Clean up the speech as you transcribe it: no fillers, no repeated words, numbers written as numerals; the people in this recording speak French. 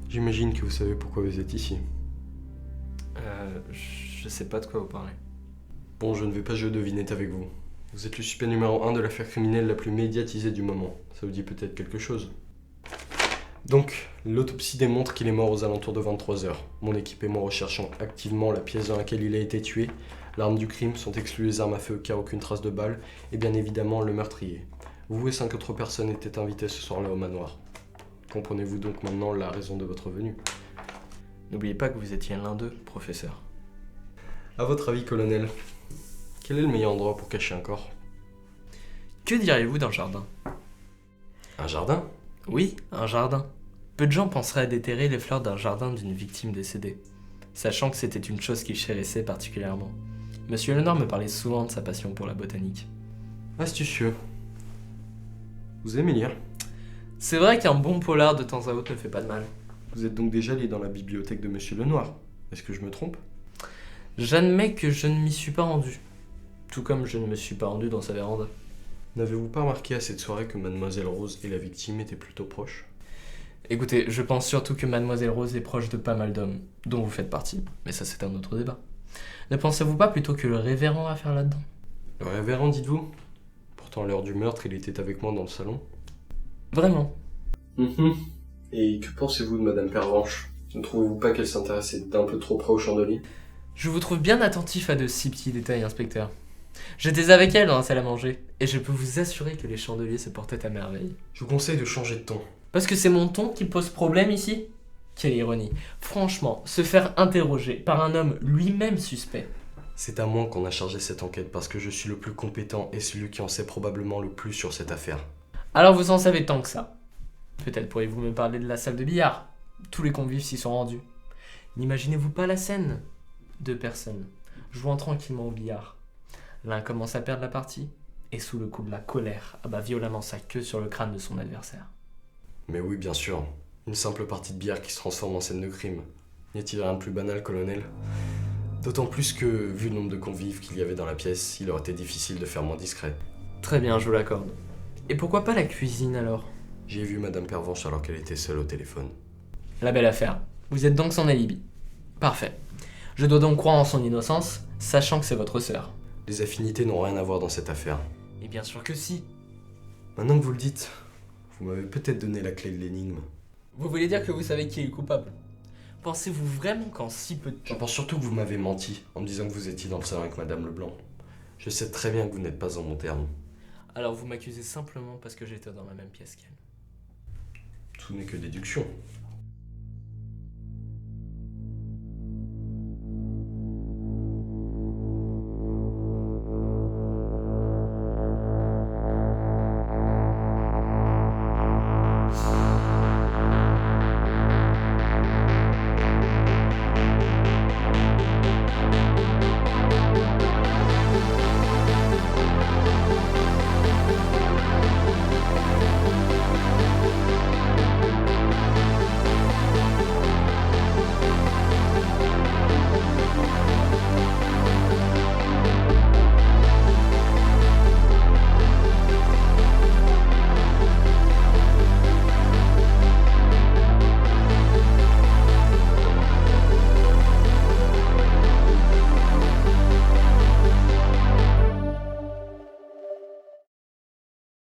J'imagine que vous savez pourquoi vous êtes ici. Je sais pas de quoi vous parlez. Bon, je ne vais pas jouer de devinette avec vous. Vous êtes le suspect numéro 1 de l'affaire criminelle la plus médiatisée du moment. Ça vous dit peut-être quelque chose? Donc, l'autopsie démontre qu'il est mort aux alentours de 23 heures. Mon équipe et moi recherchons activement la pièce dans laquelle il a été tué. L'arme du crime sont exclues les armes à feu car aucune trace de balle. Et bien évidemment le meurtrier. Vous et 5 autres personnes étaient invitées ce soir-là au manoir. Comprenez-vous donc maintenant la raison de votre venue? N'oubliez pas que vous étiez l'un d'eux, professeur. À votre avis, colonel, quel est le meilleur endroit pour cacher un corps? Que diriez-vous d'un jardin? Un jardin? Oui, un jardin. Peu de gens penseraient à déterrer les fleurs d'un jardin d'une victime décédée, sachant que c'était une chose qu'il chérissait particulièrement. Monsieur Lenoir me parlait souvent de sa passion pour la botanique. Astucieux. Vous aimez lire? C'est vrai qu'un bon polar de temps à autre ne fait pas de mal. Vous êtes donc déjà allé dans la bibliothèque de Monsieur Lenoir. Est-ce que je me trompe? J'admets que je ne m'y suis pas rendu, tout comme je ne me suis pas rendu dans sa véranda. N'avez-vous pas remarqué à cette soirée que Mademoiselle Rose et la victime étaient plutôt proches? Écoutez, je pense surtout que Mademoiselle Rose est proche de pas mal d'hommes, dont vous faites partie, mais ça c'est un autre débat. Ne pensez-vous pas plutôt que le révérend a affaire là-dedans? Le révérend, dites-vous? Pourtant, à l'heure du meurtre, il était avec moi dans le salon. Vraiment? Et que pensez-vous de Madame Pervenche? Ne trouvez-vous pas qu'elle s'intéressait d'un peu trop près au chandelier? Je vous trouve bien attentif à de si petits détails, inspecteur. J'étais avec elle dans la salle à manger, et je peux vous assurer que les chandeliers se portaient à merveille. Je vous conseille de changer de ton. Parce que c'est mon ton qui pose problème ici? Quelle ironie. Franchement, se faire interroger par un homme lui-même suspect. C'est à moi qu'on a chargé cette enquête parce que je suis le plus compétent et celui qui en sait probablement le plus sur cette affaire. Alors vous en savez tant que ça. Peut-être pourriez-vous me parler de la salle de billard. Tous les convives s'y sont rendus. N'imaginez-vous pas la scène? 2 personnes, jouant tranquillement au billard. L'un commence à perdre la partie, et sous le coup de la colère, abat violemment sa queue sur le crâne de son adversaire. Mais oui, bien sûr. Une simple partie de billard qui se transforme en scène de crime. N'y a-t-il rien de plus banal, colonel? D'autant plus que, vu le nombre de convives qu'il y avait dans la pièce, il aurait été difficile de faire moins discret. Très bien, je vous l'accorde. Et pourquoi pas la cuisine alors? J'ai vu Madame Pervenche alors qu'elle était seule au téléphone. La belle affaire. Vous êtes donc son alibi. Parfait. Je dois donc croire en son innocence, sachant que c'est votre sœur. Les affinités n'ont rien à voir dans cette affaire. Et bien sûr que si. Maintenant que vous le dites, vous m'avez peut-être donné la clé de l'énigme. Vous voulez dire que vous savez qui est le coupable? Pensez-vous vraiment qu'en si peu de Je temps... pense surtout que vous m'avez menti en me disant que vous étiez dans le salon avec Madame Leblanc. Je sais très bien que vous n'êtes pas en mon terme. Alors vous m'accusez simplement parce que j'étais dans la même pièce qu'elle. Tout n'est que déduction.